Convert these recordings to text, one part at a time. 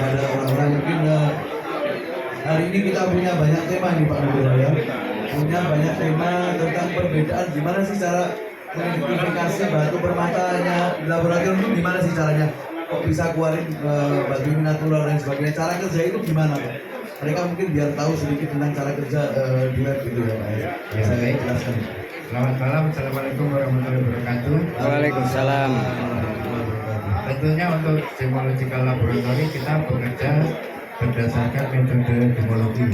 kepada orang-orang. Mungkin hari ini kita punya banyak tema nih Pak Nubira ya, punya banyak tema tentang perbedaan gimana sih cara mengidentifikasi batu permatanya di laboratorium itu, gimana sih caranya kok bisa keluarin batu ini natural dan sebagainya, cara kerja itu gimana Pak? Mereka mungkin biar tahu sedikit tentang cara kerja di lab gitu ya Pak ya. Saya jelaskan. Selamat malam, Assalamualaikum warahmatullahi wabarakatuh. Waalaikumsalam. Tentunya untuk gemological laboratory kita bekerja berdasarkan metode gemologi.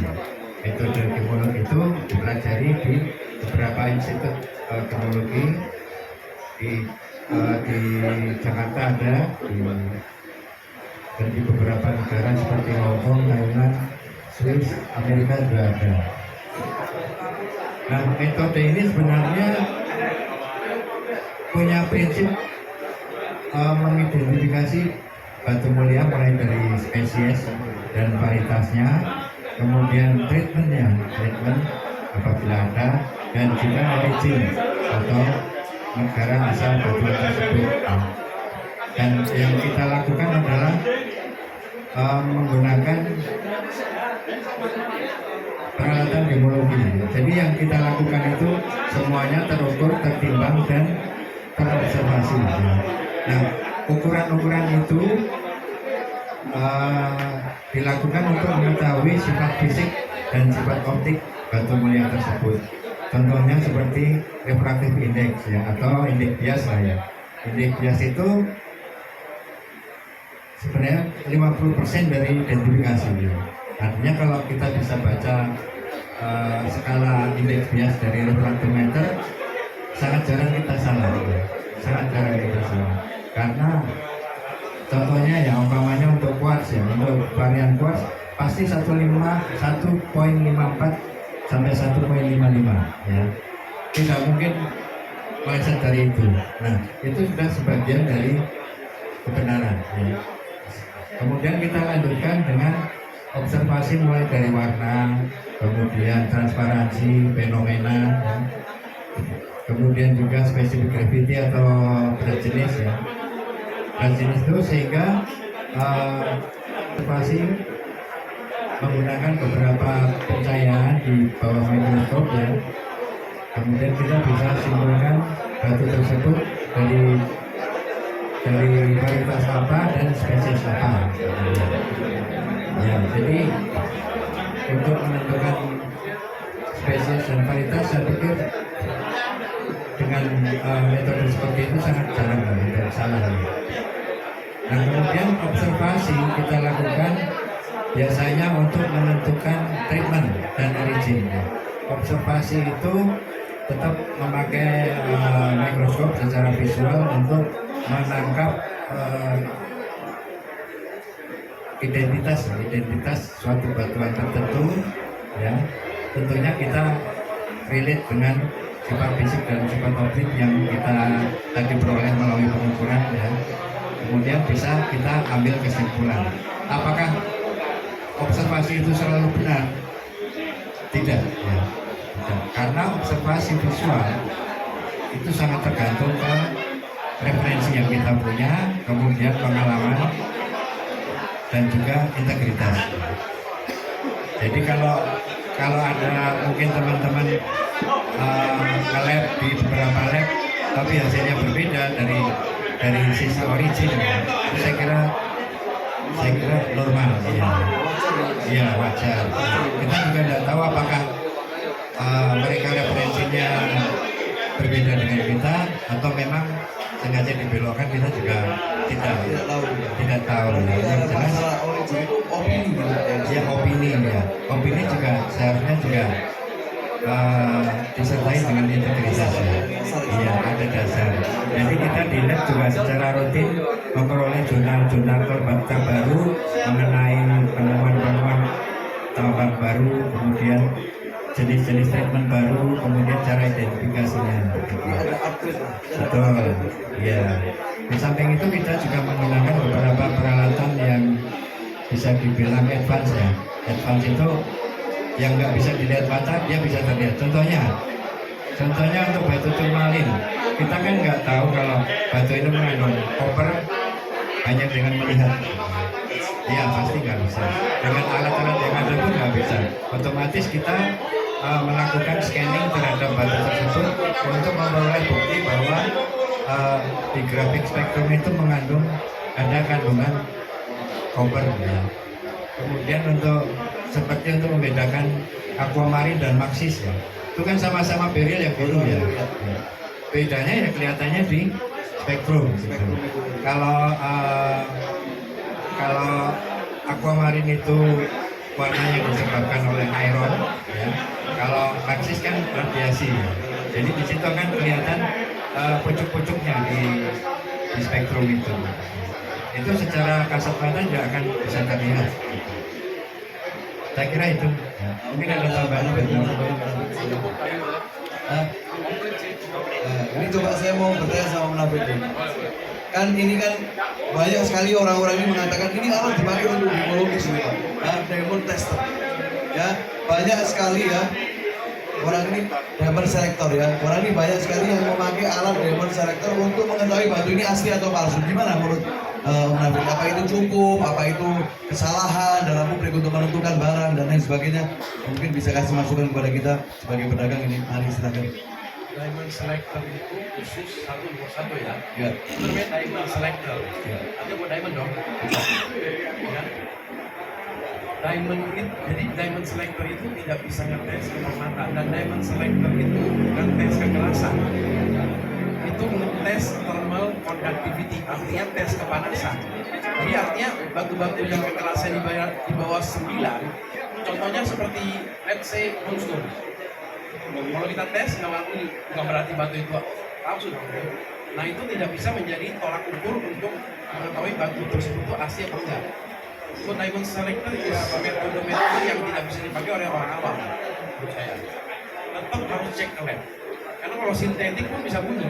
Metode gemologi itu dipelajari di beberapa institut gemologi di Jakarta ada, dan di beberapa negara seperti Hong Kong, Thailand, Swiss, Amerika juga ada. Nah, metode ini sebenarnya punya prinsip mengidentifikasi batu mulia mulai dari spesies dan varietasnya, kemudian treatment apabila ada, dan juga origin atau negara asal batu tersebut. Dan yang kita lakukan adalah menggunakan peralatan gemologi. Jadi yang kita lakukan itu semuanya terukur, tertimbang, dan terobservasi. Nah, ukuran-ukuran itu dilakukan untuk mengetahui sifat fisik dan sifat optik batu mulia tersebut. Contohnya seperti refractive index ya, atau indeks bias lah ya. Indeks bias itu sebenarnya 50% dari identifikasi ya. Artinya kalau kita bisa baca skala indeks bias dari refraktometer, sangat jarang kita salah ya. Sangat jarang kita salah. Karena contohnya ya, umpamanya untuk quartz ya, untuk varian quartz pasti 1,54 sampai 1,55 ya. Tidak mungkin meleset dari itu. Nah, itu sudah sebagian dari kebenaran ya. Kemudian kita lanjutkan dengan observasi mulai dari warna, kemudian transparansi, fenomena ya. Kemudian juga spesifik gravity atau berat jenis ya. Berat jenis itu sehingga observasi menggunakan beberapa pencahayaan di bawah mikroskop ya. Kemudian kita bisa simpulkan batu tersebut dari varietas apa dan spesies apa. Ya, jadi untuk menentukan spesies dan varietas saya pikir dengan metode seperti itu sangat jarang tidak salah. Nah, kemudian observasi kita lakukan biasanya untuk menentukan treatment dan origin. Observasi itu tetap memakai mikroskop secara visual untuk menangkap identitas suatu batuan tertentu ya. Tentunya kita relate dengan sifat fisik dan sifat optik yang kita tadi peroleh melalui pengukuran ya. Kemudian bisa kita ambil kesimpulan. Apakah observasi itu selalu benar? Tidak ya. Karena observasi visual itu sangat tergantung ke referensi yang kita punya, kemudian pengalaman dan juga integritas. Jadi kalau ada mungkin teman-teman nge-lab di beberapa lab tapi hasilnya berbeda dari sisi origin, saya kira normal ya, wajar. Kita juga tidak tahu apakah mereka referensinya berbeda dengan kita atau memang sengaja dibelokkan, kita juga tidak tahu ya. Yang jelas opini juga seharusnya juga disertai dengan integritas ya. Iya, ada dasar. Jadi kita di lab juga secara rutin memperoleh jurnal-jurnal terbaru mengenai penemuan-penemuan tambang baru, kemudian jenis-jenis treatment baru, kemudian cara identifikasinya. Betul, ya. Di samping itu kita juga menggunakan beberapa peralatan yang bisa dibilang advance ya. Advance itu yang nggak bisa dilihat mata, dia bisa terlihat. Contohnya untuk batu turmalin, kita kan nggak tahu kalau batu itu mengandung koper hanya dengan melihat. Iya pasti nggak bisa. Dengan alat-alat yang ada pun nggak bisa. Otomatis kita melakukan scanning terhadap batu tersebut untuk memperoleh bukti bahwa di grafik spektrum itu mengandung ada kandungan koper. Ya. Kemudian seperti untuk membedakan aquamarine dan maxis ya. Itu kan sama-sama beril yang biru ya. Bedanya ya kelihatannya di spektrum. Kalau aquamarine itu warnanya disebabkan oleh iron, ya. Kalau maxis kan radiasi, ya. Jadi di situ kan kelihatan pucuk-pucuknya di spektrum itu. Itu secara kasat mata juga akan bisa terlihat. Saya kira itu. Ya. Mungkin ada tambahan betul. Ini coba saya mau bertanya sama Munafik. Kan ini kan banyak sekali orang-orang ini mengatakan ini alat dipakai untuk geologis ini Pak, diamond tester. Ya, banyak sekali ya orang ini diamond selector ya. Orang ini banyak sekali yang memakai alat diamond selector untuk mengetahui batu ini asli atau palsu. Gimana menurut Munafik? Apa itu cukup? Apa itu kesalahan dalam publik untuk menentukan barang dan lain sebagainya? Mungkin bisa kasih masukan kepada kita sebagai pedagang ini. Mari silakan. Diamond selector itu khusus 121 ya. Ya. Namanya diamond selector. Ya. Ada buat diamond dong. Ya. Diamond itu, jadi diamond selector itu tidak bisa ngetes kena mata, dan diamond selector itu bukan tes kekerasan. Itu ngetes thermal conductivity, artinya tes kepanasan. Jadi artinya batu-batu yang kekerasan di bawah 9, contohnya seperti let's say moonstone. Kalau kita tes nggak berarti batu itu palsu dong. Nah itu tidak bisa menjadi tolak ukur untuk mengetahui batu tersebut itu asli atau enggak. So diamond selector is metode yang tidak bisa dipakai oleh orang awam menurut saya. Tetap harus cek ke lab. Karena kalau sintetik pun bisa bunyi.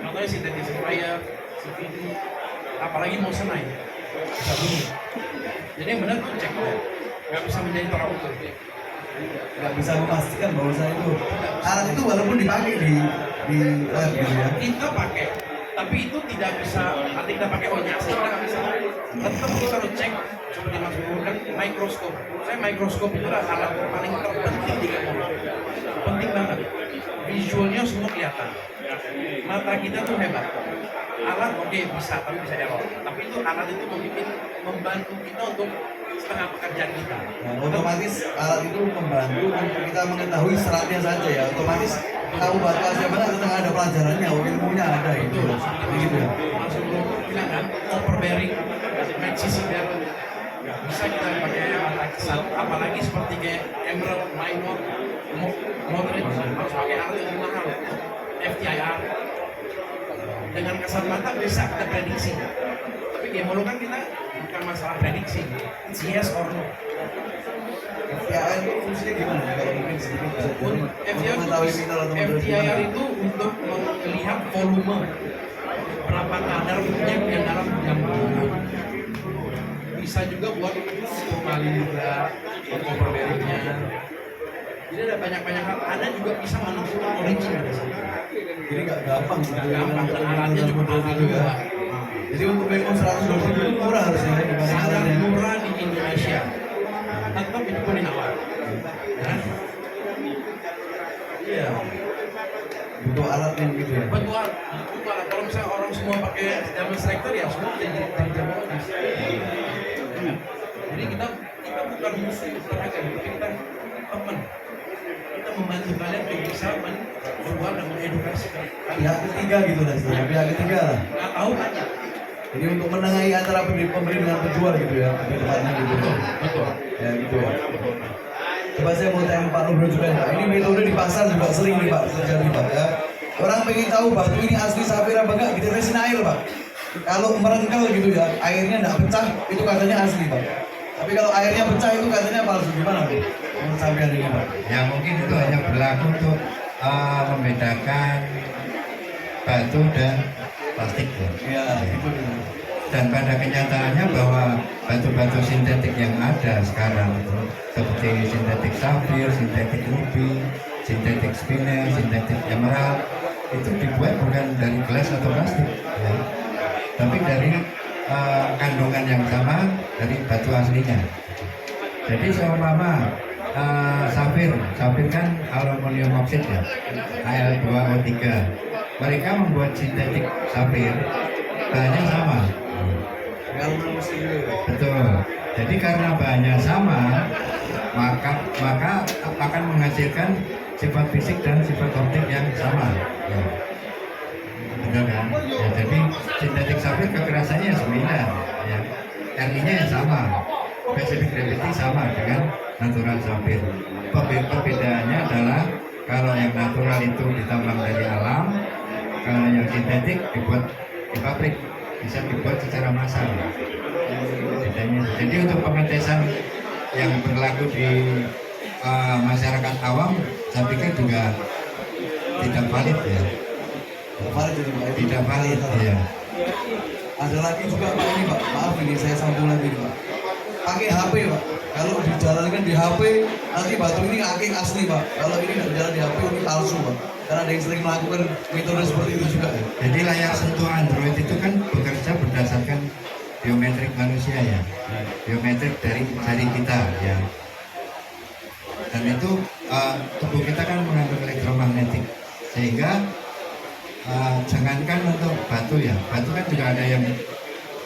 Contohnya sintetis fire, CVD, apalagi moissanite bisa bunyi. Jadi yang benar tuh cek ke lab. Nggak bisa menjadi tolak ukur. Nggak bisa memastikan bahwa saya itu alat itu walaupun dipakai di lab gitu ya. Kita pakai, tapi itu tidak bisa. Nanti kita pakai asli kita nggak bisa. Tetap kita harus cek seperti Mas Guru kan mikroskop. Saya mikroskop itu adalah alat paling terpenting di geologi. Penting banget. Visualnya semua kelihatan. Mata kita tuh hebat. Alat oke bisa, tapi bisa error. Tapi itu alat itu membantu kita untuk setengah pekerjaan kita. Nah, otomatis alat itu membantu untuk kita mengetahui seratnya saja ya. Otomatis tahu batu asli mana setengah ada pelajarannya, ilmunya ada itu. Begitu ya. Langsung bilang kan, copper bearing, maxis bearing. Bisa kita pakai mata kesat, apalagi seperti kayak emerald, minor, moderate, harus pakai alat yang mahal. FTIR. Dengan kasat mata bisa kita prediksi. Tapi gemolo kan kita bukan masalah prediksi, it's yes or no. FTIR itu fungsinya gimana? Kalau mungkin sedikit bisa mengetahui mineral atau FTIR itu untuk melihat volume berapa kadar minyak yang dalam jambu. Bisa juga buat formalin juga, copper bearingnya. Jadi ada banyak hal. Ada juga bisa menentukan origin dari sana. Jadi nggak gampang sebetulnya. Gampang, dan alatnya juga mahal juga. Jadi untuk Memon 120 itu murah harusnya ya, dibanding Sangat alatnya. murah di Indonesia. Tetap itu pun nawar. Ya. Iya. Butuh alat yang gitu ya. Betul. Kalau misalnya orang semua pakai diamond selector ya semua jadi geologis. Jadi kita bukan musuh tenaga, tapi kita teman. Kita membantu kalian untuk bisa berbuat dan mengedukasi kalian. Pihak ketiga gitu lah istilahnya, pihak ketiga lah. Nggak tahu aja. Jadi untuk menengahi antara pemberi dengan penjual gitu ya, lebih tepatnya gitu. Betul. Ya gitu ya. Coba saya mau tanya Pak Nugroho juga nih Pak. Ini metode di pasar juga sering nih Pak terjadi Pak ya. Orang pengen tahu batu ini asli safir apa enggak, ditetesin air Pak. Kalau merengkel gitu ya, airnya enggak pecah, itu katanya asli Pak. Tapi kalau airnya pecah itu katanya palsu. Gimana Pak? Menurut sampean ini Pak? Ya mungkin itu hanya berlaku untuk membedakan batu dan plastik ya. Ya, itu dulu. Dan pada kenyataannya bahwa batu-batu sintetik yang ada sekarang itu seperti sintetik safir, sintetik ruby, sintetik spinel, sintetik emerald itu dibuat bukan dari gelas atau plastik, ya. Tapi dari kandungan yang sama dari batu aslinya. Jadi seumpama safir kan aluminium oxide ya, Al2O3. Mereka membuat sintetik safir, bahannya sama. Betul. Jadi karena bahannya sama, maka akan menghasilkan sifat fisik dan sifat optik yang sama. Ya. Betul kan? Ya, jadi sintetik safir kekerasannya 9, ya. RI-nya yang sama, specific gravity sama dengan natural safir. Perbedaannya adalah kalau yang natural itu ditambang dari alam, kalau yang sintetik dibuat di pabrik, bisa dibuat secara massal. Bedanya. Jadi untuk pengetesan yang berlaku di masyarakat awam, saya pikir juga tidak valid ya. Tidak valid ya. Ada lagi juga Pak ini Pak, maaf ini saya sambung lagi nih, Pak. Pakai HP Pak, kalau dijalankan di HP nanti batu ini aking asli Pak. Kalau ini nggak jalan di HP ini palsu Pak. Karena ada yang sering melakukan metode seperti itu juga ya. Jadi layar sentuh Android itu kan bekerja berdasarkan biometrik manusia ya, biometrik dari jari kita ya. Dan itu tubuh kita kan mengandung elektromagnetik, sehingga jangankan untuk batu ya, batu kan juga ada yang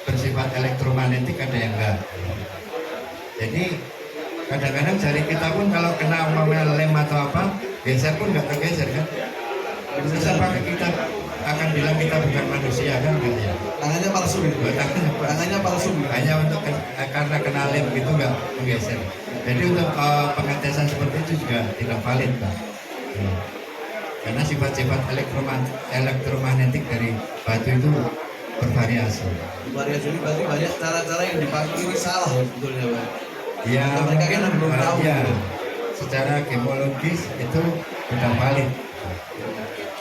bersifat elektromagnetik, ada yang enggak. Jadi kadang-kadang jari kita pun kalau kena umpamanya lem atau apa, geser pun nggak tergeser kan. Bisa pakai kita akan bilang kita bukan manusia kan enggak ya? Tangannya palsu gitu. Tangannya palsu. Hanya untuk karena kena lem gitu nggak menggeser. Jadi untuk pengetesan seperti itu juga tidak valid Pak. Ya. Karena sifat-sifat elektromagnetik dari batu itu bervariasi. Bervariasi ini berarti banyak cara-cara yang dipakai ini salah sebetulnya Pak. Ya, mereka kan belum tahu. Ya, secara gemologis itu tidak valid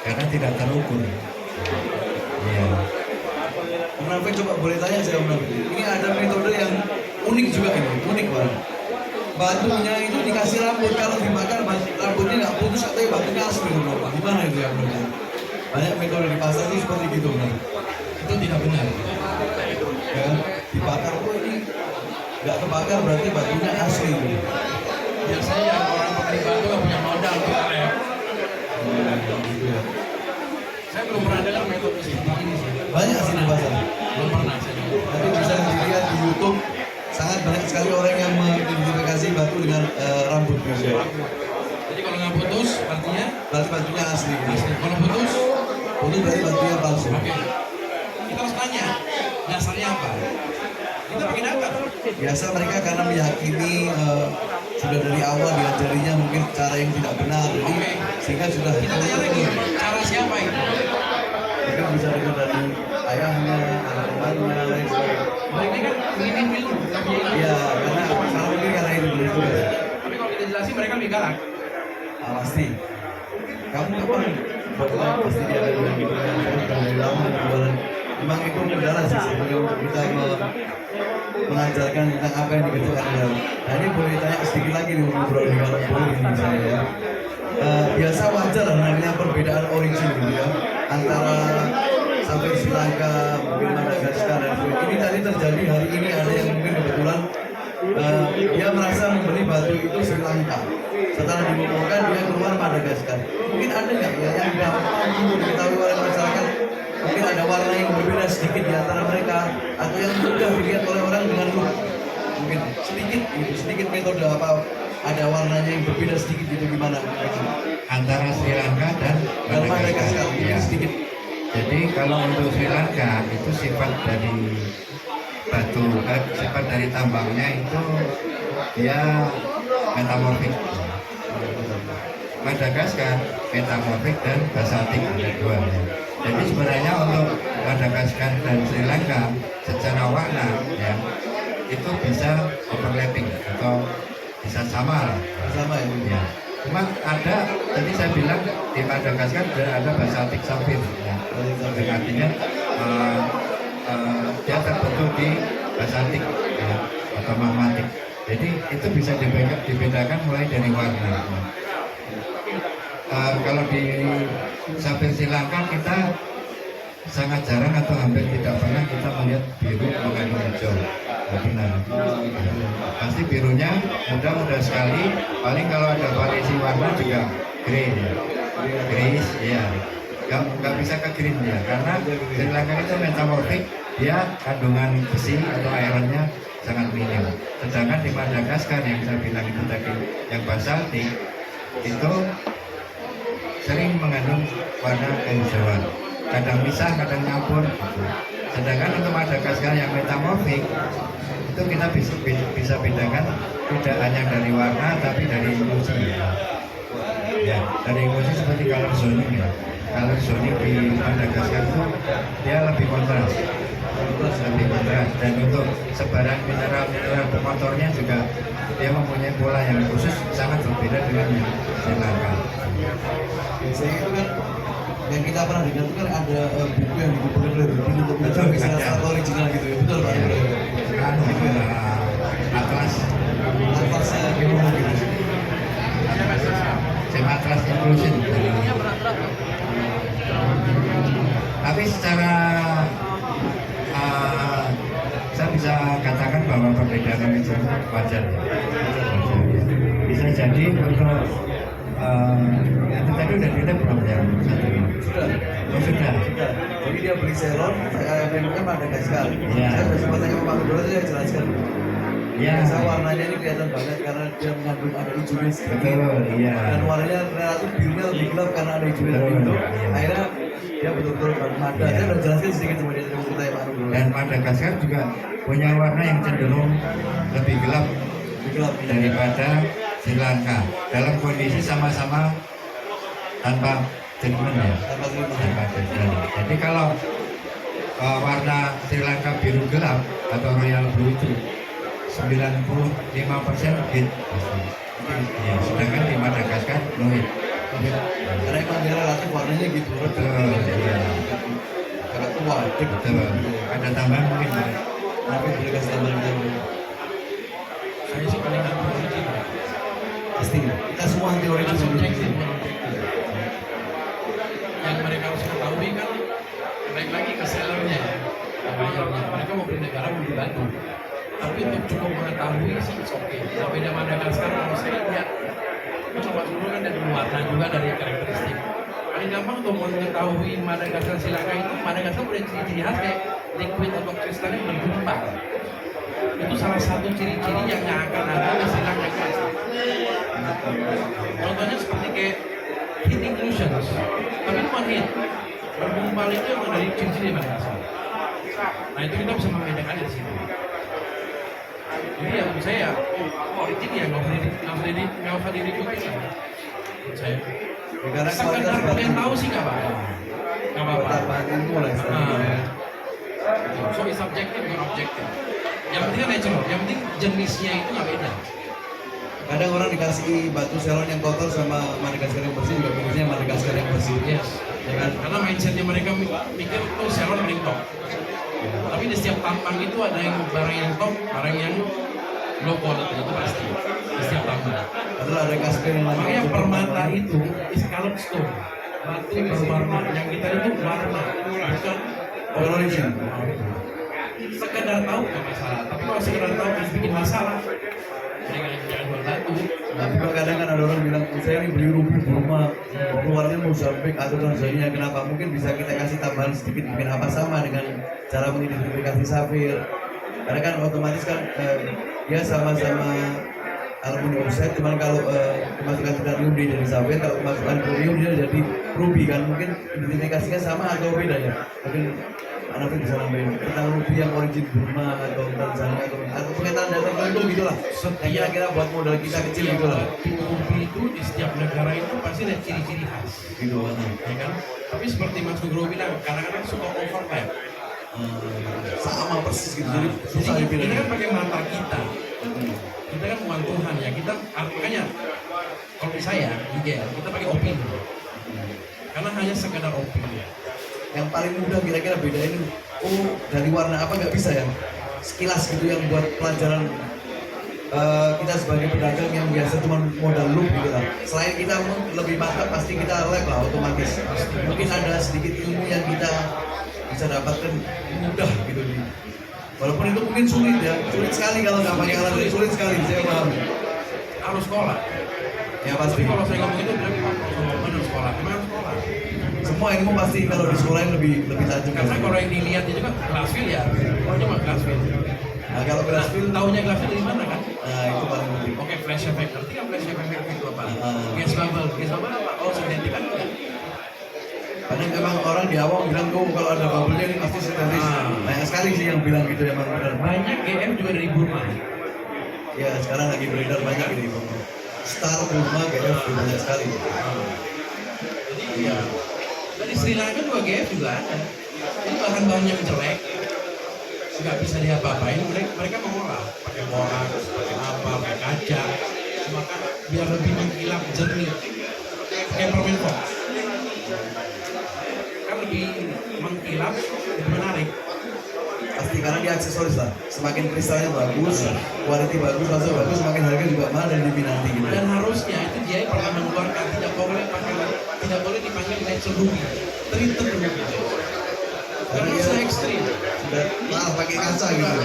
karena tidak terukur. Ya. Munafik coba boleh tanya saya Munafik. Ini ada metode yang unik juga ini, unik banget. Batunya itu dikasih rambut, kalau dibakar rambutnya nggak putus atau batunya asli Munafik. Gimana itu ya Munafik? Banyak metode di pasar itu seperti gitu Munafik. Itu tidak benar. Ya, dibakar kok ini nggak kebakar berarti batunya asli. Biasanya orang pemilik batu nggak punya modal untuk lem. Gitu ya. Saya belum pernah dengar metode seperti ini sih. Banyak sih di pasar. Belum pernah saya dengar. Nanti bisa dilihat di YouTube, sangat banyak sekali orang yang mengidentifikasi batu dengan rambut biasanya. Jadi kalau nggak putus, artinya Berarti batunya asli. asli. Kalau putus, Putus berarti batunya palsu. oke. Kita harus tanya dasarnya apa. Kita pakai data. Biasa mereka karena meyakini sudah dari awal diajarinya mungkin cara yang tidak benar, jadi sehingga sudah Kita tanya lagi, cara siapa itu? mereka bisa dengar dari ayahnya, anak temannya, lain sebagainya. Mereka kan ingin ilmu, tapi Iya, karena salah mungkin karena itu begitu ya. tapi kalau kita jelasin mereka lebih galak. Pasti. Kamu kapan? Betul, pasti dia ada bilang gitu kan. Saya sudah dari lama jualan. Memang itu kendala sih sebenarnya untuk kita mengajarkan tentang apa yang dikerjakan dalam. Nah ini boleh tanya sedikit lagi nih ngobrol nih kalau boleh ini saya ya. Biasa wajar lah namanya perbedaan origin gitu ya antara sampai Sri Lanka, mungkin Madagaskar dan sebagainya. Ini tadi terjadi hari ini ada yang mungkin kebetulan dia merasa membeli batu itu Sri Lanka. Setelah diumumkan dia keluar Madagaskar. Mungkin ada nggak ya yang tidak diketahui oleh masyarakat? Mungkin ada warna yang berbeda sedikit di antara mereka atau yang mudah dilihat oleh orang dengan look. Mungkin sedikit gitu, sedikit metode apa ada warnanya yang berbeda sedikit gitu gimana? Antara Sri Lanka dan Madagaskar ya. sedikit. Jadi kalau untuk Sri Lanka itu sifat dari batu, sifat dari tambangnya itu dia metamorfik. Madagaskar metamorfik dan basaltik ada dua ya. Jadi sebenarnya untuk Madagaskar dan Sri Lanka secara warna ya itu bisa overlapping atau bisa sama lah. Sama ya. Ya. Cuma ada, tadi saya bilang di Madagaskar ada basaltik safir ya. Artinya dia terbentuk di basaltik ya, atau magmatik. Jadi itu bisa dibedakan mulai dari warna. Kalau di safir Sri Lanka kita sangat jarang atau hampir tidak pernah kita melihat biru mengandung hijau. nggak benar. Pasti birunya mudah sekali. Paling kalau ada variasi warna juga grey, grayish, ya. Nggak bisa ke green ya, karena Sri Lanka itu metamorfik, dia kandungan besi atau ironnya sangat minim. Sedangkan di Madagaskar yang saya bilang itu tadi, yang basaltik itu sering mengandung warna kehijauan, kadang misah, kadang nyampur gitu. Sedangkan untuk Madagaskar yang metamorfik itu kita bisa bedakan tidak hanya dari warna tapi dari ilusi ya, dari ilusi seperti color zoning ya. Color zoning di Madagaskar itu dia lebih kontras, dan untuk sebaran mineral pemotornya juga dia mempunyai pola yang khusus, sangat berbeda dengan yang Sri Lanka. Biasanya itu kan yang kita pernah dengar itu kan ada buku yang dikumpulkan oleh Ruby untuk mencari salah original gitu ya, betul Pak? Atlasnya gimana gitu? Atlas Inclusion. Tapi secara saya bisa katakan bahwa perbedaan itu wajar. Bisa jadi untuk itu tadi udah kita belum yang satu ini. Sudah. Jadi dia beli Ceylon, saya menunya Madagaskar. Ya. Saya sudah sempat tanya ke Pak Gubernur, saya jelaskan. Ya. Biasa warnanya ini kelihatan banget karena dia mengandung ada hijaunya sedikit. Betul, iya. Dan warnanya relatif birunya lebih gelap karena ada hijaunya lebih Betul, gelap. iya. Akhirnya dia betul-betul Mada. Iya. Saya udah jelaskan sedikit sama dia sebelum kita Pak Gubernur. Dan Madagaskar juga punya warna yang cenderung lebih gelap Lebih gelap ya. daripada Sri Lanka dalam kondisi sama-sama tanpa treatment ya, Tanpa terima. tanpa treatment. Jadi kalau warna Sri Lanka biru gelap atau royal blue itu 95% hit. Ya, sedangkan di Madagaskar no hit. Karena emang dia relatif warnanya gitu. Betul, iya. Karena tua, Betul. Ada tambahan mungkin. Tapi boleh kasih tambahan kita. Saya sih paling anti original. Pasti. Kita semua anti Karena original. subjektif, bukan objektif. Yang mereka harus ketahui kan, baik lagi ke sellernya, bayarnya. Mereka mau beli negara mau dibantu. Tapi untuk cukup mengetahui sih oke. Nah, beda Madagaskar kalau saya lihat, coba dulu kan dari warna juga dari karakteristik. Paling gampang untuk mengetahui Madagaskar Sri Lanka itu, Madagaskar punya ciri-ciri khas kayak liquid atau kristalnya bergumpal. Itu salah satu ciri-ciri yang akan ada di Sri Lanka pasti. Contohnya seperti kayak heat inclusions, tapi bukan heat. Bergumpal itu yang dari ciri-ciri Madagaskar. Nah itu kita bisa membedakannya di sini. Jadi ya menurut saya origin ya nggak usah diributkan. Menurut saya. Karena Sekedar pengen tahu sih nggak apa-apa. Nggak apa-apa. tambahan ilmu lah. Nah, so it's subjective bukan objektif. Yang penting kan natural, yang penting jenisnya itu nggak beda. Kadang orang dikasih batu Ceylon yang kotor sama Madagaskar yang bersih juga pikirnya Madagaskar yang bersih. Yes. Ya kan? Karena mindsetnya mereka mikir tuh Ceylon paling top. Tapi di setiap tambang itu ada yang barang yang top, barang yang low quality itu pasti. Di setiap tambang. Padahal ada kasper yang lain. Makanya permata itu is colored stone. Batu berwarna, yang kita itu warna, bukan origin. Sekedar tahu nggak masalah. Tapi kalau sekedar tahu terus bikin masalah, jangan jual batu. Tapi kadang kan ada orang bilang, saya ini beli ruby Burma, keluarnya Mozambik atau Tanzania, kenapa? Mungkin bisa kita kasih tambahan sedikit, mungkin apa sama dengan cara mengidentifikasi safir. Karena kan otomatis kan dia sama-sama aluminium oxide, cuman kalau dimasukkan titanium dia jadi safir, kalau dimasukkan barium dia jadi ruby kan. Mungkin identifikasinya sama atau beda ya? Mungkin Anafin bisa nambahin tentang ruby yang origin Burma atau Tanzania atau pengetahuan data tertentu gitu lah. Kira-kira buat modal kita kecil gitu lah. Ruby itu di setiap negara itu pasti ada ciri-ciri khas, Gitu kan. ya kan? Tapi seperti Mas Nugro bilang, kadang-kadang suka overlap. Sama persis gitu. Jadi Jadi susah kita dipilih. kan pakai mata kita. Kita kan bukan Tuhan ya. Kita makanya kalau di saya, kita pakai opini. Karena hanya sekedar opini. Yang paling mudah kira-kira bedain dari warna apa nggak bisa ya, sekilas gitu yang buat pelajaran kita sebagai pedagang yang biasa cuma modal loop gitu lah. Selain kita lebih mantap pasti kita lab lah otomatis. Mungkin ada sedikit ilmu yang kita bisa dapatkan mudah gitu di Walaupun itu mungkin sulit ya, sulit sekali kalau nggak pakai alat ini, sulit sekali, saya paham. Harus sekolah. Ya pasti. Tapi kalau saya ngomong itu bilang benar sekolah, memang harus sekolah. Semua ilmu pasti kalau di sekolah lebih tajam. Karena kalau yang dilihat itu kan Glassfield ya, pokoknya mah Glassfield. Nah kalau Glassfield, Tahunya Glassfield dari mana kan? nah itu paling penting. Oke, flash effect. Ngerti kan flash effect itu apa? Ah. Gas bubble apa? Oh, sintetik kan? Kadang memang orang di awam bilang tuh kalau ada bubble-nya ini pasti sintetis. Banyak sekali sih yang bilang gitu emang benar. Banyak GM juga dari Burma. Ya sekarang lagi beredar banyak ini. Star Burma GF banyak sekali. Jadi ya dari Sri Lanka juga GF juga ada. Jadi bahan-bahannya jelek, nggak bisa diapa-apain. Mereka mengolah pakai borax, pakai apa, pakai kaca. Maka biar lebih mengkilap jernih. Pakai permen fox. Kan lebih mengkilap, lebih menarik. Pasti karena dia aksesoris lah. Semakin kristalnya bagus, quality bagus, rasa bagus, semakin harga juga mahal dan diminati gitu. Dan harusnya itu dia yang pernah mengeluarkan tidak boleh dipanggil natural ruby, treated ruby. Karena dia sudah ekstrim. sudah mahal pakai kaca gitu.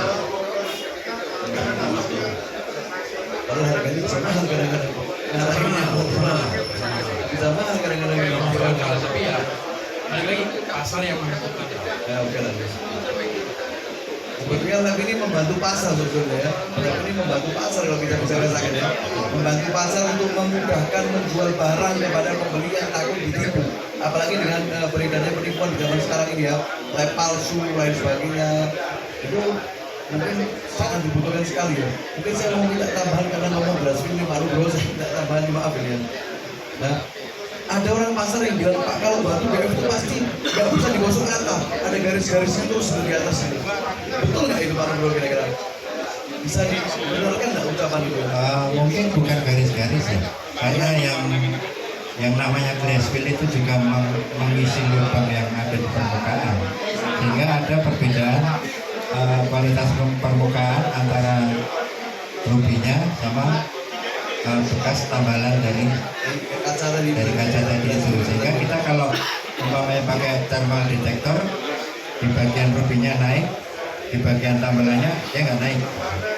Padahal harganya bisa mahal kadang-kadang. Bisa mahal kadang-kadang. Tapi ya balik lagi pasar yang menentukan. Ya oke lah. Sebetulnya lab ini membantu pasar sebetulnya ya. Lab ini membantu pasar kalau kita bisa rasakan ya. Membantu pasar untuk memudahkan menjual barang kepada pembeli yang takut ditipu. Apalagi dengan beredarnya penipuan di zaman sekarang ini ya, lab palsu lain sebagainya. Itu mungkin sangat dibutuhkan sekali ya. Mungkin saya mau minta tambahan karena ngomong Glassfield ini baru bro, saya minta tambahan, maaf ini ya. Nah, ada orang pasar yang bilang Pak kalau batu GF itu pasti nggak bisa digosok rata, ada garis-garisnya terus di atas itu. Betul nggak itu Pak Bro kira-kira? Bisa dibenarkan nggak ucapan itu? Mungkin bukan garis-garis ya, karena yang namanya Glassfield itu juga mengisi lubang yang ada di permukaan, sehingga ada perbedaan kualitas permukaan antara rubinya sama bekas tambalan dari Kaca tadi. kaca tadi itu, sehingga kita kalau umpamanya pakai thermal detector di bagian rubinya naik, di bagian tambalannya dia nggak naik,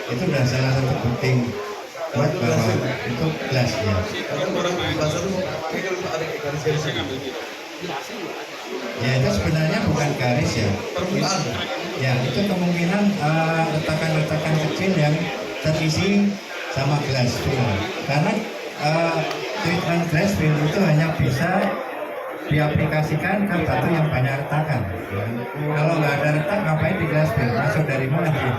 itu udah salah satu bukti buat bahwa itu glass ya. Kadang orang di pasar tuh mikir itu ada garis-garisnya. Ya itu sebenarnya bukan garis ya. Permukaan. Ya itu kemungkinan retakan-retakan kecil yang terisi sama Glassfield. Karena treatment Glassfield itu hanya bisa diaplikasikan ke batu yang banyak retakan. Kalau nggak ada retak, ngapain di Glassfield? Masuk dari mana dia?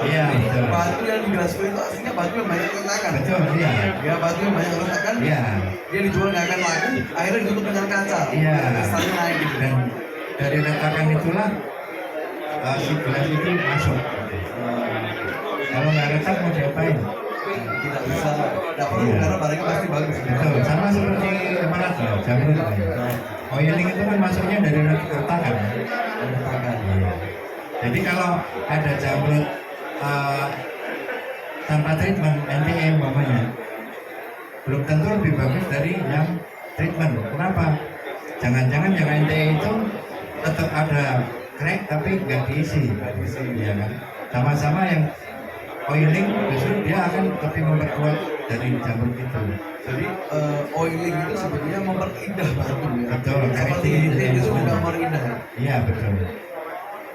Iya betul. Batu yang di Glassfield itu aslinya batu yang banyak retakan. Betul iya. Ya batu yang banyak retakan. Iya. Dia dijual nggak akan laku, akhirnya ditutup dengan kaca. Iya. Kristalnya naik gitu. Dan dari retakan itulah si gelas itu masuk. Kalau nggak retak mau diapain? Tidak bisa, tidak perlu Iya. karena barangnya pasti bagus. Betul, sama seperti emerald loh, jamrut. Oiling itu kan masuknya dari retakan. Retakan. Iya. Jadi kalau ada jamrut tanpa treatment, NTA umpamanya, belum tentu lebih bagus dari yang treatment. Kenapa? Jangan-jangan yang NTA itu tetap ada crack tapi nggak diisi, ya kan? Sama-sama yang oiling justru dia akan lebih memperkuat dari jamrut itu. Jadi oiling itu sebetulnya memperindah batu ya. Betul, Seperti karena itu sudah memperindah. Iya betul.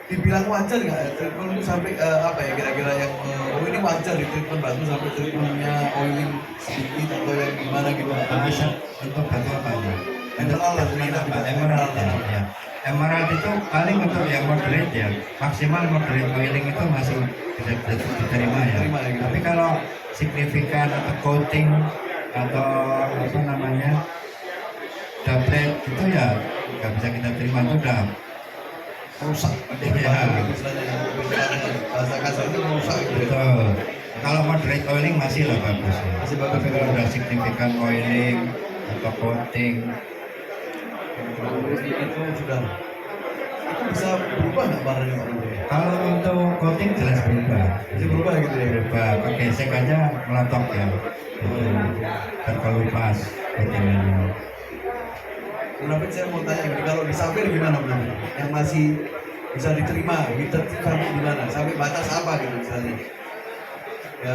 Dibilang wajar nggak ya, treatment itu sampai apa ya kira-kira yang ini wajar di treatment batu sampai treatmentnya oiling sedikit atau yang gimana gitu? Bisa untuk batu apa ya? Emerald lah, Emerald ya. Emerald itu paling untuk yang moderate ya, maksimal moderate oiling itu masih bisa diterima ya. Diterima ya, gitu. Tapi kalau signifikan atau coating atau apa namanya doublet itu ya nggak bisa kita terima, itu udah Rusak. Iya. Bahasa kasar itu rusak gitu. betul. Kalau moderate oiling masih lah bagus ya. Masih bagus. Tapi kalau udah signifikan oiling atau coating Itu sudah. Itu bisa berubah nggak warnanya Pak Bro? kalau untuk coating jelas berubah. Bisa berubah gitu ya? Berubah, kegesek aja meletok ya. Terkelupas coatingnya. Kenapa saya mau tanya gini, kalau di Safir gimana Bro? Yang masih bisa diterima, heated sampai di mana, sampai batas apa gitu misalnya. Ya,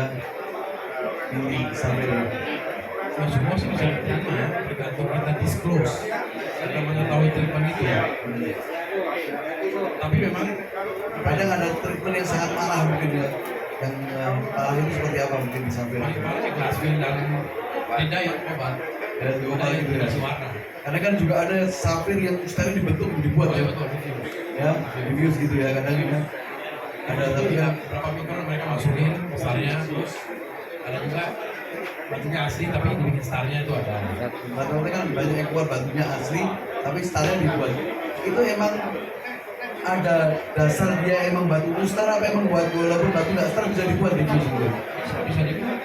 ini sampai di Nah, semua sih bisa diterima ya, tergantung kita disclose, kita mengetahui treatment itu ya. Tapi memang kadang ada treatment yang sangat parah mungkin ya, yang parah itu seperti apa mungkin disampaikan. paling parah ya Glasswing dan tidak yang obat, Ya, dua tidak kali yang gitu ya. dikasih warna. Karena kan juga ada safir yang steril dibentuk dibuat Oh ya, ya betul, betul. ya, diffuse gitu ya kadang kan. Ada tapi Tapi kan berapa mikron mereka masukin starnya, terus ada juga batunya asli tapi dibikin starnya itu ada. batu kan banyak yang keluar batunya asli, tapi starnya dibuat. Itu emang ada dasar dia emang batu itu star apa emang buat walaupun batu nggak star bisa dibuat diffuse gitu. Bisa dibuat.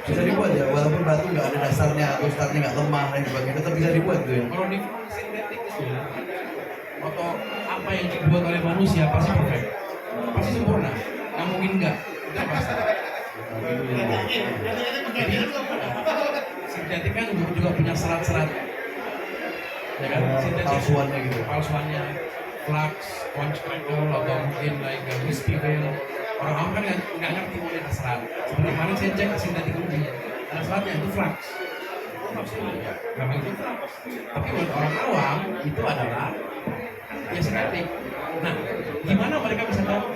Bisa dibuat ya, walaupun batu nggak ada dasarnya atau starnya nggak lemah dan sebagainya tetap bisa dibuat gitu ya. Kalau di sintetik itu atau apa yang dibuat oleh manusia pasti perfect, pasti sempurna, nggak mungkin nggak, itu pasti. Jadi sintetik kan juga punya serat-serat, ya kan? Sintetik Palsuannya gitu. palsuannya, flux, sponge crackle atau mungkin like wispy veil. Orang awam kan nggak ngerti mau ada serat. Seperti kemarin saya cek sintetik uji, ada seratnya itu flux. Maksudnya, memang itu flux. Tapi buat orang awam itu adalah ya sintetik. Nah, gimana mereka bisa tahu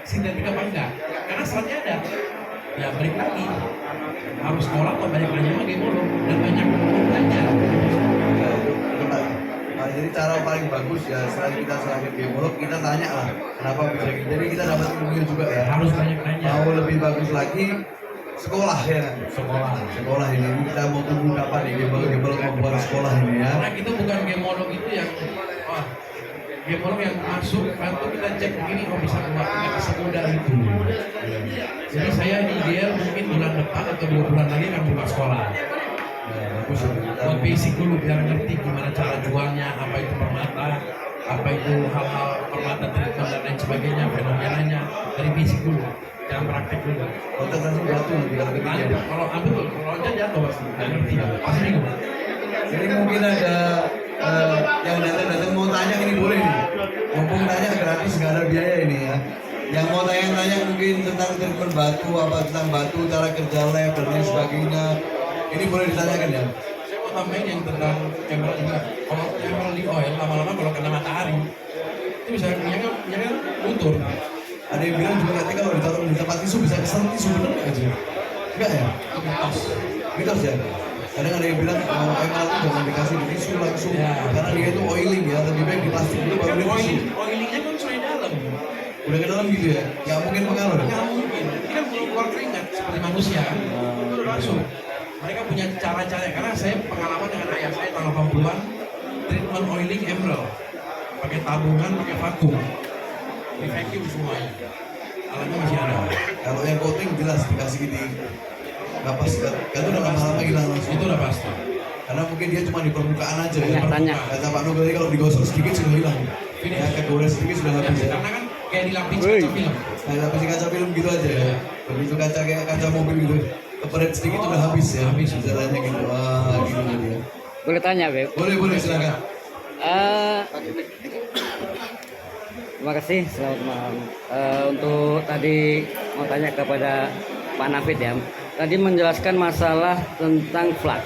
sintetik apa enggak? Karena seratnya ada. Ya balik lagi, harus sekolah atau banyak nanya sama gemolog dan banyak belajar. Ya, itu Pak. Nah, jadi cara paling bagus ya selain kita serahkan gemolog kita tanya lah kenapa bisa gitu. Jadi kita dapat ilmunya juga ya. Harus banyak nanya. Mau lebih bagus lagi sekolah ya kan? Sekolah ini kita mau tunggu kapan nih gemolog membuat sekolah ini ya. Karena kita bukan gemolog itu yang wah, gemolog yang masuk atau kita cek begini kok bisa keluar nggak semudah itu. Jadi saya di ideal mungkin bulan depan atau 2 bulan lagi akan buka sekolah. Ya, bagus ya. Kita Buat basic dulu biar ngerti gimana cara jualnya, apa itu permata, apa itu hal-hal permata treatment dan lain sebagainya, fenomenanya dari basic dulu, jangan praktek dulu. konsentrasi batu nanti kalau Nah, ketiga. kalau betul, kalau aja jatuh pasti, nggak ngerti, pasti bingung. Ini mungkin ada yang datang mau tanya ini boleh nih. Mumpung tanya gratis nggak ada biaya ini ya. Yang mau tanya-tanya mungkin tentang treatment batu, apa tentang batu, cara kerja lab dan lain sebagainya. Ini boleh ditanyakan ya. Saya mau tambahin yang tentang emerald juga. Kalau emerald di oil lama-lama kalau kena matahari itu bisa ya kan luntur. Ada yang bilang juga nanti kalau ditaruh di tempat tisu bisa kesan tisu bener nggak aja? Enggak ya? Itu mitos. Mitos ya. Kadang ada yang bilang emerald itu jangan dikasih di tisu langsung Ya. karena dia itu oiling ya. Lebih baik di plastik dulu baru di tisu. Oilingnya kan sudah dalam. Udah ke dalam gitu ya? Nggak mungkin pengaruh. Nggak mungkin. Ini kan belum keluar keringat seperti manusia kan. Itu udah langsung. Mereka punya cara-cara karena saya pengalaman dengan ayah saya tahun 80-an treatment oiling emerald pakai tabungan, pakai vakum, di vacuum semuanya. Alatnya masih ada. Kalau yang coating jelas dikasih gini. Kapas kan itu udah lama-lama hilang langsung. Itu udah pasti. Karena mungkin dia cuma di permukaan aja ya. Tanya. Kata Pak Nugel tadi kalau digosok sedikit sudah hilang. Ini Ya kegores sedikit sudah habis ya. karena kan kayak dilapis Woi. kaca film. Kayak lapis kaca film gitu aja ya. Begitu kaca kayak kaca mobil gitu. Keperet sedikit udah habis ya. Habis. Jalannya gitu. Wah gitu jadi ya. Boleh tanya, Beb? Boleh silakan. Eh, terima kasih, selamat malam. Untuk tadi mau tanya kepada Pak Nafid ya. Tadi menjelaskan masalah tentang flux.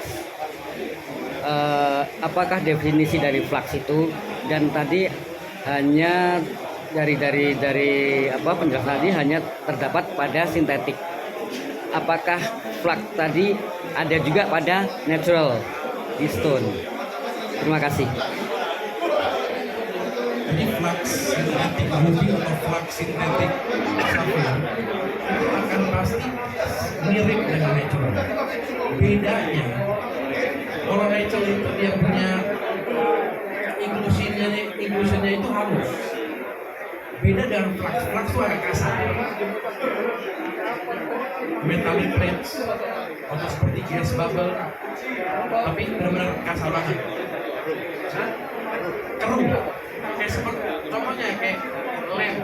Apakah definisi dari flux itu dan tadi hanya dari apa penjelasan tadi hanya terdapat pada sintetik. Apakah flux tadi ada juga pada natural di stone? Terima kasih. Jadi flux sintetik ruby atau flux sintetik sapphire itu akan pasti mirip dengan natural. Bedanya kalau natural itu dia punya inklusinya itu halus. Beda dengan flux. Flux itu agak kasar. Metallic plates atau seperti gas bubble, tapi benar-benar kasar banget. Hah? Keruh. Kayak seperti contohnya kayak lem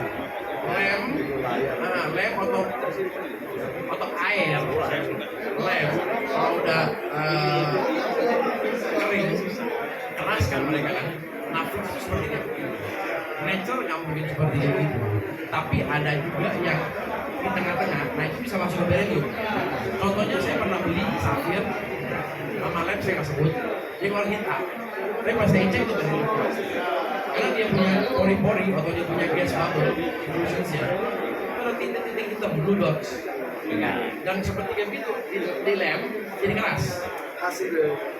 atau air lem kalau udah kering keras kan mereka kan. Nah flux itu seperti itu. nature nggak mungkin seperti itu. Tapi ada juga yang di tengah-tengah, nah itu bisa masuk ke beryllium. Contohnya saya pernah beli safir, nama lab saya nggak sebut, dia keluar hitam. Tapi pas saya cek itu beryllium. Karena dia punya pori-pori atau dia punya gas bubble, inclusionsnya, ada titik-titik hitam, blue dots. Dan seperti itu di lab jadi keras. Hasil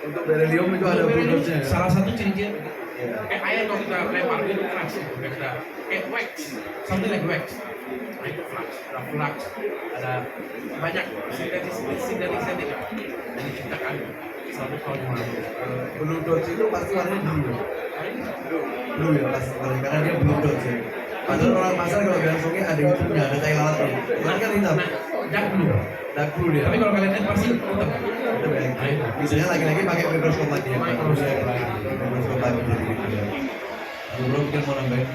untuk beryllium itu ada Untuk beryllium, bonusnya. salah satu ciri-ciri kayak air kalau kita lempar itu keras, kayak wax, something like wax. Nah itu flux, ada banyak sintetik yang diciptakan satu tahun yang lalu. Blue dots itu pasti warnanya blue. Blue ya pasti karena dia blue dots ya. Padahal orang pasar kalau bilang sungai ada hitungnya, ada tai lalatnya. Cuman kan hitam. Dark blue. Dark blue dia. Tapi kalau kalian lihat pasti hitam. Itu ya. Biasanya lagi-lagi pakai mikroskop lagi ya. Mikroskop lagi jadi gitu ya. Belum mungkin mau nambahin.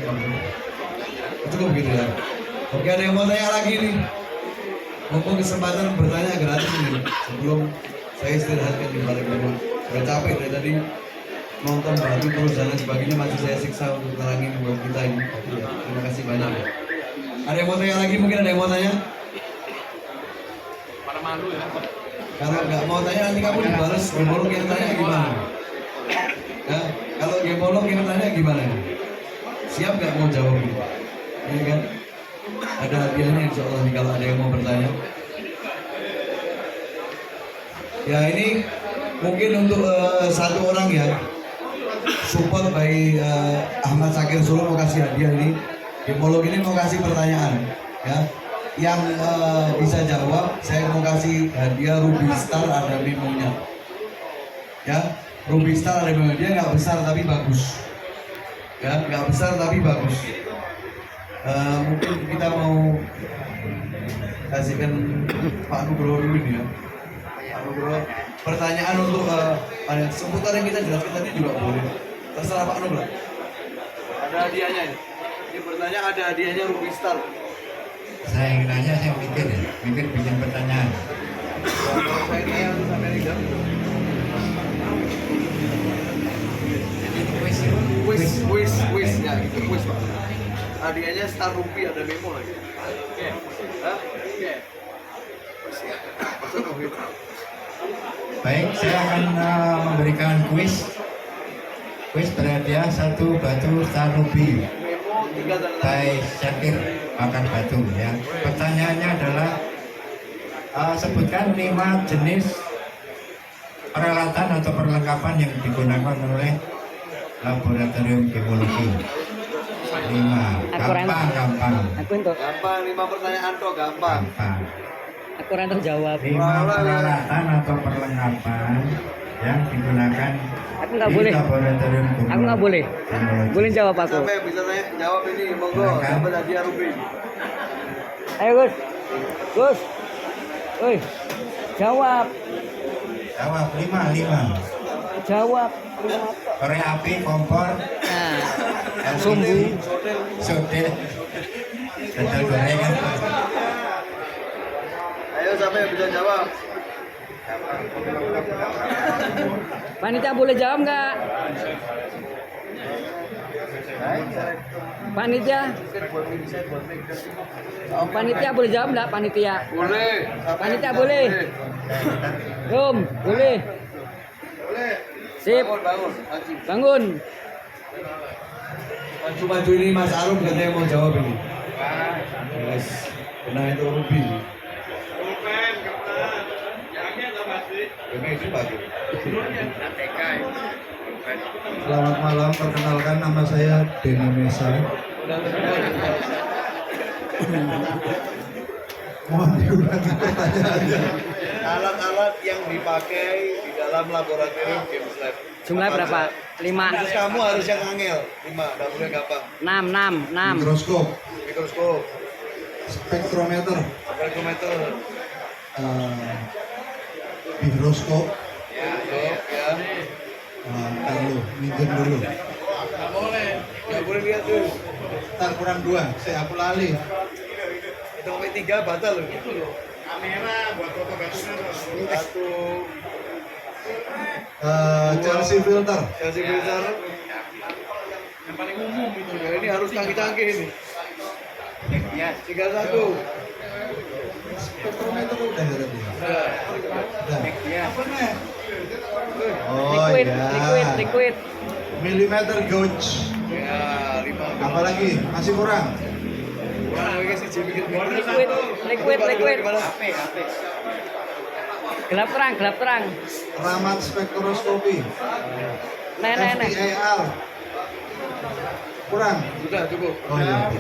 Cukup gitu ya. Oke, ada yang mau tanya lagi nih? Mumpung kesempatan bertanya gratis nih. Sebelum saya istirahatkan di balik rumah. Udah capek dari tadi nonton batu terus dan lain sebagainya, masih saya siksa untuk terangin buat kita ini. Ya, terima kasih banyak ya. Ada yang mau tanya lagi? Mungkin ada yang mau tanya? Pada malu ya. Kalau nggak mau tanya nanti kamu dibalas gemolog yang tanya gimana? Ya, kalau gemolog yang tanya gimana? Siap nggak mau jawab ini? Ini kan ada hadiahnya insya Allah nih kalau ada yang mau bertanya. Ya ini mungkin untuk satu orang ya, support by Ahmad Sakir Solo mau kasih hadiah ini. Gemolog ini mau kasih pertanyaan ya. Yang bisa jawab saya mau kasih hadiah Ruby Star ada memonya. Ya, Ruby Star ada memonya. Dia nggak besar tapi bagus. Ya, nggak besar tapi bagus. Mungkin kita mau kasihkan Pak Nugroho dulu nih ya. Pak Nugroho, pertanyaan untuk seputar yang kita jelaskan tadi juga boleh. Terserah Pak Nugroho. Ada hadiahnya ya. Ini bertanya ada hadiahnya Ruby Star. Saya ingin nanya, saya mikir bikin pertanyaan. Kalau saya tanya untuk Amerika. Quiz ya, itu quiz Pak. Hadiahnya Star Ruby ada memo lagi. Oke. Hah? Oke. Baik, saya akan memberikan kuis. Kuis berhadiah 1 batu Star Ruby Memo 3 dan by Syakir Makan Batu ya. Pertanyaannya adalah sebutkan 5 jenis peralatan atau perlengkapan yang digunakan oleh laboratorium gemologi. 5. Gampang. Aku untuk gampang 5 pertanyaan toh gampang. aku rada jawab. 5 peralatan atau perlengkapan yang digunakan Aku nggak di boleh. laboratorium gemologi. Aku nggak boleh. Boleh jawab aku. Sampai bisa tanya jawab ini monggo dapat hadiah Ruby. Ayo Gus. Gus. Woi. Jawab. Jawab 5. Jawab. Korek api, kompor, Nah. Sumbu. soda, dodol gorengan. Ayo sampai bisa jawab. Panitia boleh jawab nggak? Panitia? Oh, panitia boleh jawab nggak? Panitia? Boleh. Panitia boleh? Rum, boleh? Boleh. Sip, Bangun. Maju. bangun. Maju ini Mas Arum katanya mau jawab ini. Yes. Benar itu Ruby. Ini bagus. Selamat malam, perkenalkan nama saya Denny Mesa. Mohon diulangi pertanyaannya. Alat-alat yang dipakai di dalam laboratorium Games Lab. Jumlah berapa? 5. Terus kamu harus yang angel. 5, nggak boleh gampang. 6. Mikroskop, Mikroskop, spektrometer, spektrometer, hidroskop. ya. Lalu, minjem dulu. Nggak boleh lihat tuh. Ntar kurang 2, aku lali. Itu sampai 3 batal loh. Itu loh. Kamera buat foto satu. Chelsea filter, Kasih filter. paling umum itu. Ya, ini harus canggih-canggih ini. 31. Spektrometer udah ya tadi. Udah. Udah. Apa nih? Oh Liquid, ya. liquid. Milimeter gauge. Ya, 5. Apalagi masih kurang. Kurang lagi sih bikin Liquid. Gelap terang. Ramat spektroskopi. Nah. FTIR. Kurang. Sudah cukup. Oh iya.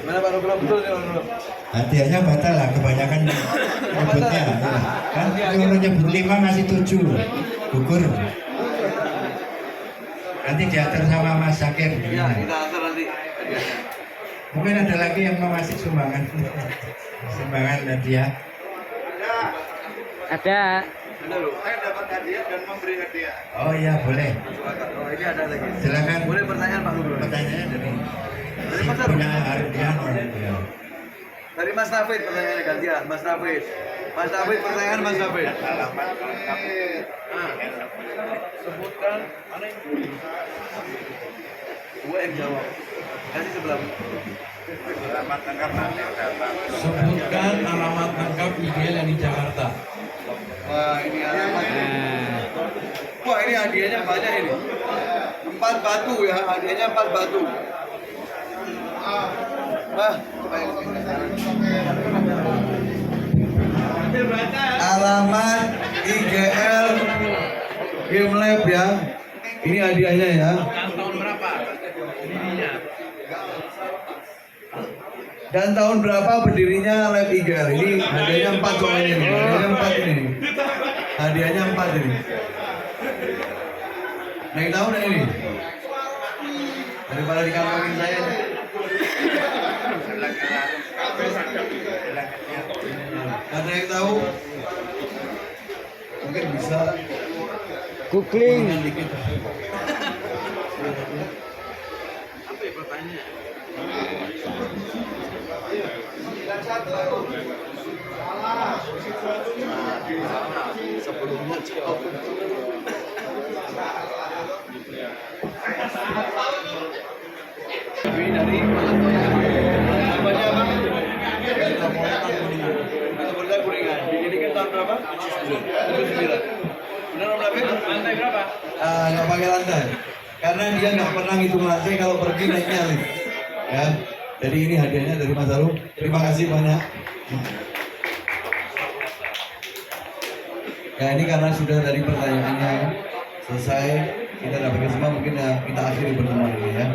Mana Pak Nugroho betul nih Pak Nugroho? Hadiahnya batal lah kebanyakan nyebutnya. Ya. Kan kalau nyebut 5 ngasih 7. Gugur. Nanti diatur sama Mas Zakir. Ya, kita antar nanti. Mungkin ada lagi yang mau ngasih sumbangan. Sumbangan hadiah. Ada. Ada loh. Saya dapat hadiah dan memberi hadiah. Oh iya boleh. Oh, ini ada lagi. Silakan. Boleh pertanyaan Pak Nugroho? Pertanyaannya dari Dari Mas Arif. punya hadiah. Ya. Dari Mas Nafid pertanyaannya gantian. Mas Nafid, pertanyaan Mas Nafid. Sebutkan mana yang Gue yang jawab. Kasih sebelah. sebutkan alamat lengkap IGL yang di Jakarta. Wah, ini alamat. Wah, ini hadiahnya banyak ini. 4 batu ya, hadiahnya 4 batu. Wah, alamat IGL Game Lab ya. Ini hadiahnya ya. Tahun berapa? Dirinya. Dan tahun berapa berdirinya Lab IGL? Ini hadiahnya 4 soalnya ini. Hadiahnya 4 ini. Hadiahnya 4 ini. Naik tahun nggak ini? Daripada dikantongin saya nih. Ada yang tahu? Mungkin bisa Googling. dengan dikit. Apa ya pertanyaan? Sebelumnya jawab. Ini dari namanya apa? Metropolitan Kuningan. Metropolitan Kuningan. Didirikan tahun berapa? 79. Benar Om David? Lantai berapa? Nggak pakai lantai. Karena dia nggak pernah ngitung lantai kalau pergi naiknya lift. Ya. Jadi ini hadiahnya dari Mas Arum. Terima kasih banyak. Ya ini karena sudah dari pertanyaannya selesai, kita dapatkan semua, mungkin ya kita akhiri pertemuan ini ya.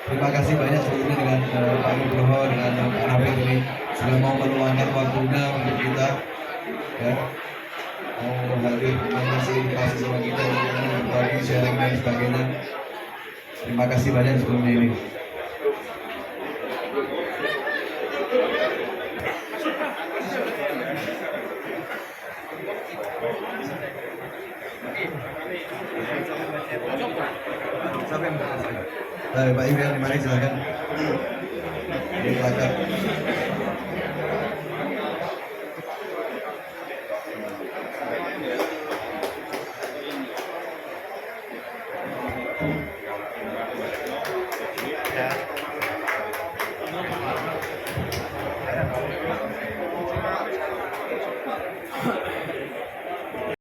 Terima kasih banyak sebelumnya dengan Pak Nugroho, dengan Pak Nafid ini sudah mau meluangkan waktunya untuk kita ya. Mau hadir mengasih edukasi sama kita, berbagi sharing dan sebagainya. Terima kasih banyak sebelumnya ini. Siapa yang bertanya? Pak Iwan, dimana silakan. Di belakang.